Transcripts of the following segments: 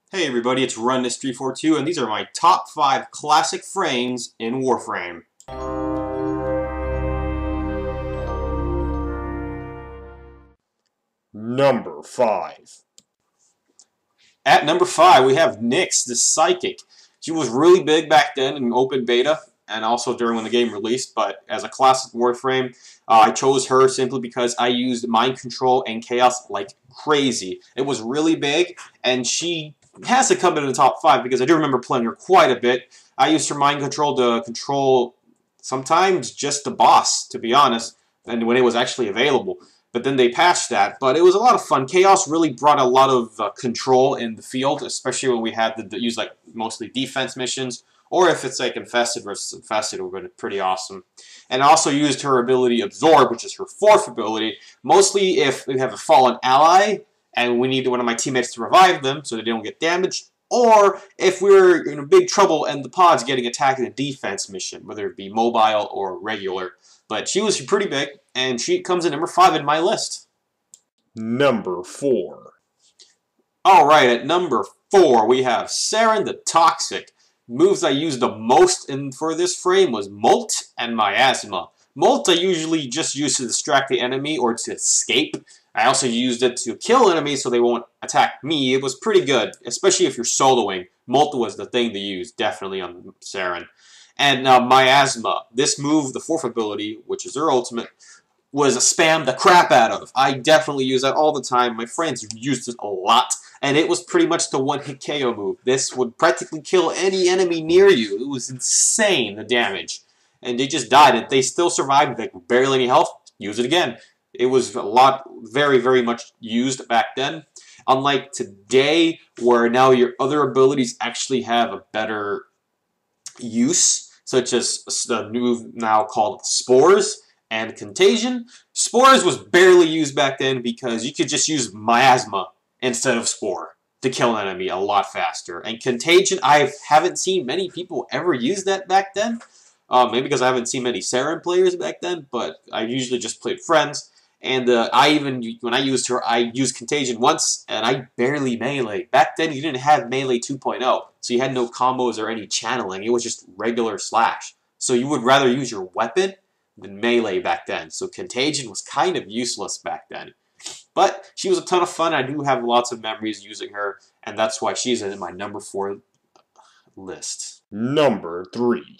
Hey everybody, it's RunThis342, and these are my top 5 classic frames in Warframe. Number 5. At number 5, we have Nyx, the Psychic. She was really big back then in open beta, and also during when the game released, but as a classic Warframe, I chose her simply because I used Mind Control and Chaos like crazy. It was really big, and she has to come in the top 5 because I do remember playing her quite a bit. I used her Mind Control to control sometimes just the boss, to be honest, and when it was actually available. But then they patched that. But it was a lot of fun. Chaos really brought a lot of control in the field, especially when we had to use like mostly defense missions, or if it's like infested versus infested, it would have been pretty awesome. And I also used her ability Absorb, which is her 4th ability, mostly if we have a fallen ally and we need one of my teammates to revive them so they don't get damaged, or if we're in big trouble and the pod's getting attacked in a defense mission, whether it be mobile or regular. But she was pretty big, and she comes in number 5 in my list. Number 4. Alright, at number 4, we have Sarin the Toxic. Moves I used the most for this frame was Molt and Miasma. Molt I usually just use to distract the enemy or to escape. I also used it to kill enemies so they won't attack me. It was pretty good, especially if you're soloing. Molt was the thing to use, definitely on Sarin. And Miasma, this move, the 4th ability, which is her ultimate, was spammed the crap out of. I definitely use that all the time. My friends used it a lot, and it was pretty much the one-hit KO move. This would practically kill any enemy near you. It was insane, the damage. And they just died. If they still survived, like barely any health, use it again. It was a lot, very, very much used back then. Unlike today, where now your other abilities actually have a better use, such as the move now called Spores and Contagion. Spores was barely used back then because you could just use Miasma instead of Spore to kill an enemy a lot faster. And Contagion, I haven't seen many people ever use that back then. Maybe because I haven't seen many Sarin players back then, but I usually just played friends. And when I used her, I used Contagion once, and I barely melee. Back then, you didn't have Melee 2.0, so you had no combos or any channeling. It was just regular slash. So you would rather use your weapon than melee back then. So Contagion was kind of useless back then. But she was a ton of fun. I do have lots of memories using her, and that's why she's in my number 4 list. Number 3.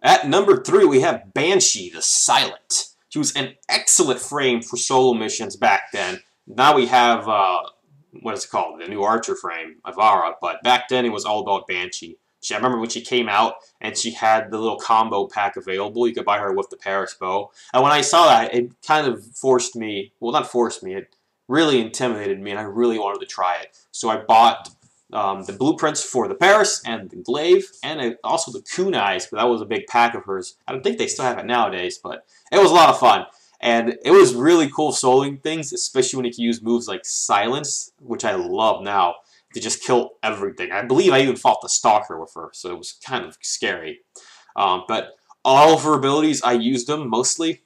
At number 3, we have Banshee, the Silent. She was an excellent frame for solo missions back then. Now we have, what is it called? The new Archer frame, Ivara. But back then it was all about Banshee. I remember when she came out and she had the little combo pack available. You could buy her with the Paris bow. And when I saw that, it kind of forced me, well, not forced me, it really intimidated me, and I really wanted to try it. So I bought the blueprints for the Paris and the glaive, and also the kunais, but that was a big pack of hers. I don't think they still have it nowadays, but it was a lot of fun. And it was really cool soloing things, especially when you can use moves like Silence, which I love now, to just kill everything. I believe I even fought the Stalker with her, so it was kind of scary. But all of her abilities, I used them mostly,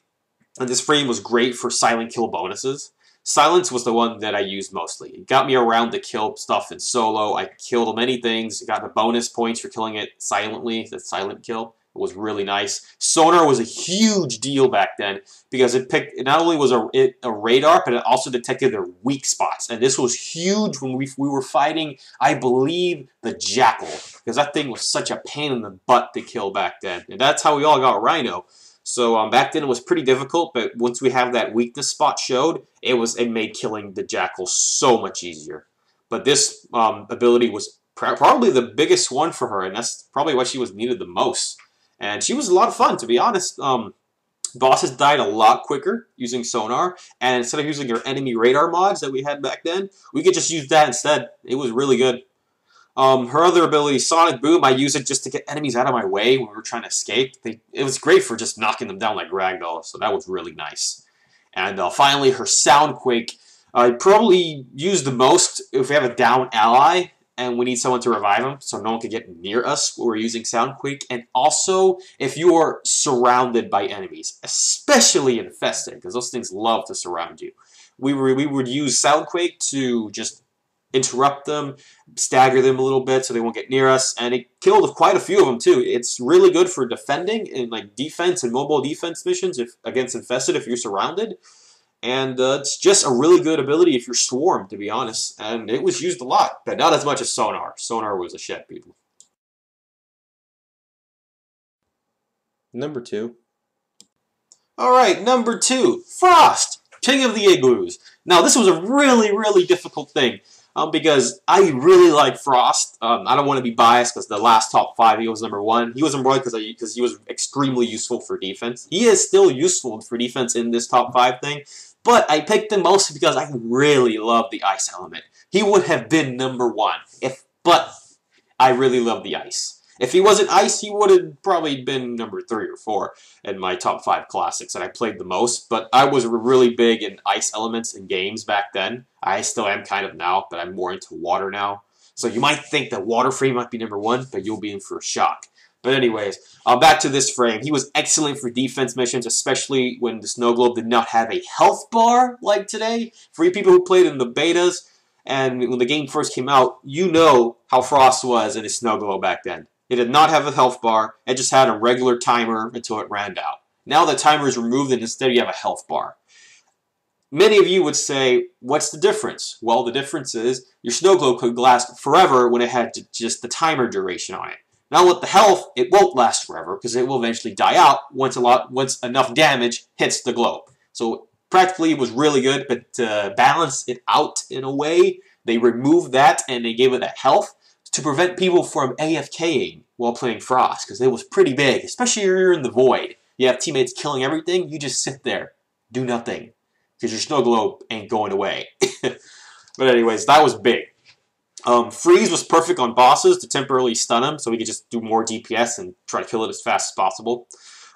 and this frame was great for silent kill bonuses. Silence was the one that I used mostly. It got me around to kill stuff in solo. I killed many things. Got the bonus points for killing it silently, the silent kill. It was really nice. Sonar was a huge deal back then because it not only was a radar, but it also detected their weak spots. And this was huge when we were fighting, I believe, the Jackal, because that thing was such a pain in the butt to kill back then. And that's how we all got Rhino. So back then it was pretty difficult, but once we have that weakness spot showed, it made killing the Jackal so much easier. But this ability was probably the biggest one for her, and that's probably why she was needed the most. And she was a lot of fun, to be honest. Bosses died a lot quicker using Sonar, and instead of using our enemy radar mods that we had back then, we could just use that instead. It was really good. Her other ability, Sonic Boom, I use it just to get enemies out of my way when we were trying to escape. It was great for just knocking them down like ragdoll, so that was really nice. And finally, her Soundquake, I probably use the most if we have a down ally and we need someone to revive them so no one can get near us when we're using Soundquake. And also, if you are surrounded by enemies, especially infested, because those things love to surround you. We would use Soundquake to just interrupt them, stagger them a little bit so they won't get near us, and it killed quite a few of them too. It's really good for defending and like defense and mobile defense missions if against infested if you're surrounded. And it's just a really good ability if you're swarmed, to be honest. And it was used a lot, but not as much as Sonar. Sonar was a shit, people. Number 2. Alright, number 2. Frost! King of the Igloos. Now, this was a really, really difficult thing. Because I really like Frost. I don't want to be biased because the last top 5 he was number 1. He was number 1 because he was extremely useful for defense. He is still useful for defense in this top 5 thing. But I picked him mostly because I really love the ice element. He would have been number 1, but I really love the ice. If he wasn't ice, he would have probably been number 3 or 4 in my top 5 classics that I played the most. But I was really big in ice elements in games back then. I still am kind of now, but I'm more into water now. So you might think that Warframe might be number 1, but you'll be in for a shock. But anyways, back to this frame. He was excellent for defense missions, especially when the snow globe did not have a health bar like today. For you people who played in the betas, and when the game first came out, you know how Frost was in his snow globe back then. It did not have a health bar. It just had a regular timer until it ran out. Now the timer is removed and instead you have a health bar. Many of you would say, what's the difference? Well, the difference is your snow globe could last forever when it had just the timer duration on it. Now with the health, it won't last forever because it will eventually die out once enough damage hits the globe. So practically it was really good, but to balance it out in a way, they removed that and they gave it that health to prevent people from AFKing while playing Frost because it was pretty big, especially if you're in the void. You have teammates killing everything, you just sit there, do nothing because your snow globe ain't going away. But anyways, that was big. Freeze was perfect on bosses to temporarily stun them, so we could just do more DPS and try to kill it as fast as possible.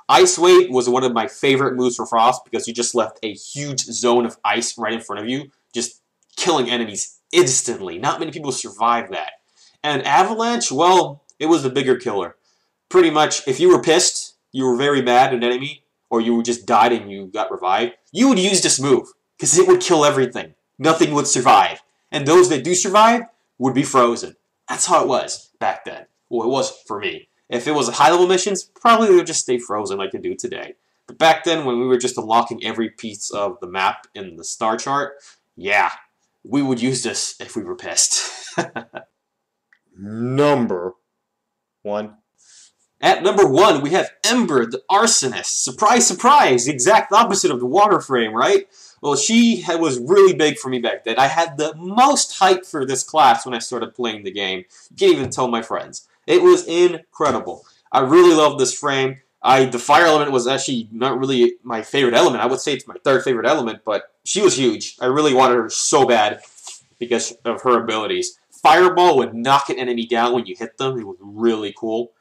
Ice Wave was one of my favorite moves for Frost because you just left a huge zone of ice right in front of you, just killing enemies instantly. Not many people survive that. And Avalanche, well, it was the bigger killer. Pretty much, if you were pissed, you were very mad at an enemy, or you just died and you got revived, you would use this move because it would kill everything. Nothing would survive. And those that do survive would be frozen. That's how it was back then. Well, it was for me. If it was high-level missions, probably they would just stay frozen like they do today. But back then, when we were just unlocking every piece of the map in the star chart, yeah, we would use this if we were pissed. Number 1. At number 1, we have Ember, the Arsonist. Surprise, surprise! The exact opposite of the Warframe, right? Well, she was really big for me back then. I had the most hype for this class when I started playing the game. You can't even tell my friends. It was incredible. I really loved this frame. The fire element was actually not really my favorite element. I would say it's my 3rd favorite element, but she was huge. I really wanted her so bad because of her abilities. Fireball would knock an enemy down when you hit them. It was really cool.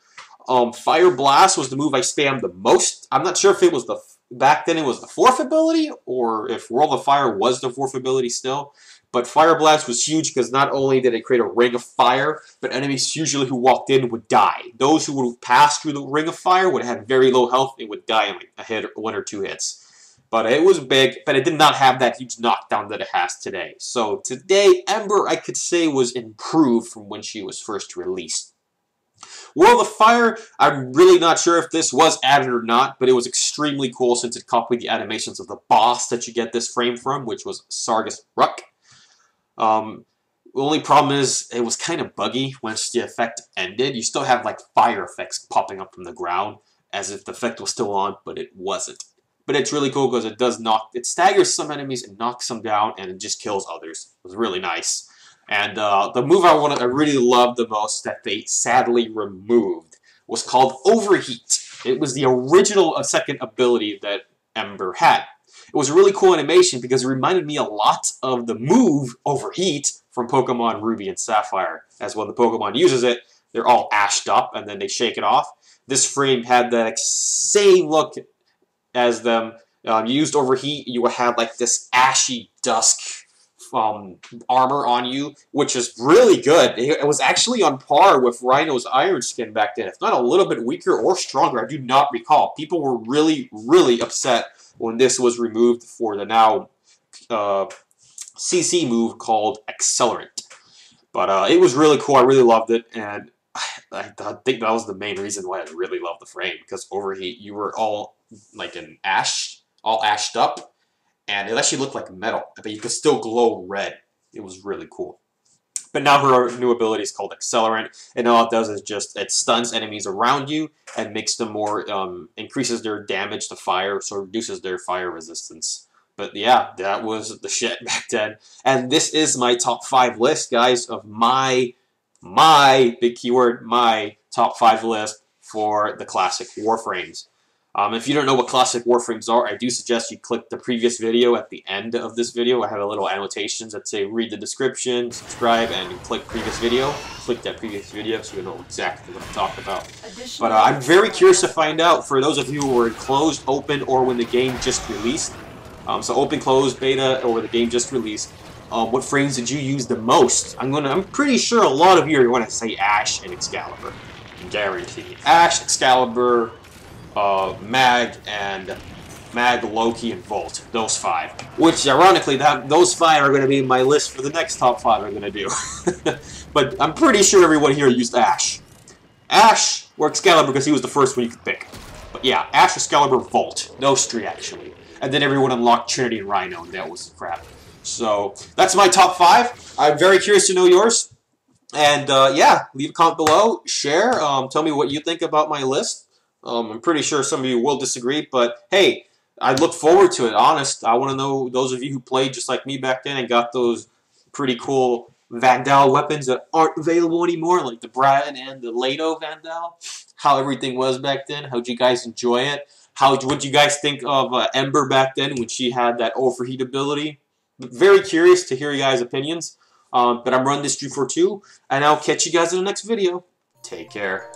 Fire Blast was the move I spammed the most. I'm not sure if it was back then it was the 4th ability, or if World of Fire was the 4th ability still. But Fire Blast was huge because not only did it create a ring of fire, but enemies usually who walked in would die. Those who would pass through the ring of fire would have very low health and would die in like a hit, 1 or 2 hits. But it was big, but it did not have that huge knockdown that it has today. So today, Ember, I could say, was improved from when she was first released. World of Fire, I'm really not sure if this was added or not, but it was extremely cool since it copied the animations of the boss that you get this frame from, which was Sargus Ruck. The only problem is it was kind of buggy once the effect ended. You still have like fire effects popping up from the ground as if the effect was still on, but it wasn't. But it's really cool because it staggers some enemies and knocks them down, and it just kills others. It was really nice. And the move I really loved the most that they sadly removed was called Overheat. It was the original 2nd ability that Ember had. It was a really cool animation because it reminded me a lot of the move Overheat from Pokemon Ruby and Sapphire. As when the Pokemon uses it, they're all ashed up and then they shake it off. This frame had that same look as them. You used Overheat, you would have like this ashy dusk armor on you, which is really good. It was actually on par with Rhino's Iron Skin back then. If not a little bit weaker or stronger, I do not recall. People were really, really upset when this was removed for the now CC move called Accelerant. But it was really cool. I really loved it, and I think that was the main reason why I really loved the frame, because overheat, you were all like in ash, all ashed up, and it actually looked like metal, but you could still glow red. It was really cool. But now her new ability is called Accelerant, and all it does is just it stuns enemies around you and makes them more increases their damage to fire, so reduces their fire resistance. But yeah, that was the shit back then. And this is my top 5 list, guys, of my big keyword, my top 5 list for the classic Warframes. If you don't know what classic Warframes are, I do suggest you click the previous video at the end of this video. I have a little annotations that say read the description, subscribe, and click previous video. Click that previous video so you know exactly what I'm talking about. But I'm very curious to find out, for those of you who were in closed, open, or when the game just released. So open, closed, beta, or the game just released. What frames did you use the most? I'm pretty sure a lot of you are going to say Ash and Excalibur. Guaranteed. Ash, Excalibur, Mag, Loki, and Volt. Those 5. Which, ironically, those 5 are going to be my list for the next top 5 I'm going to do. But I'm pretty sure everyone here used Ash. Ash or Excalibur because he was the first one you could pick. But yeah, Ash, Excalibur, Volt. Those 3, actually. And then everyone unlocked Trinity and Rhino, and that was crap. So, that's my top 5. I'm very curious to know yours. And, yeah, leave a comment below, share, tell me what you think about my list. I'm pretty sure some of you will disagree, but hey, I look forward to it, honest. I want to know those of you who played just like me back then and got those pretty cool Vandal weapons that aren't available anymore, like the Brad and the Lato Vandal, how everything was back then. How'd you guys enjoy it? What'd you guys think of Ember back then when she had that overheat ability? Very curious to hear you guys' opinions. But I'm running this 342, and I'll catch you guys in the next video. Take care.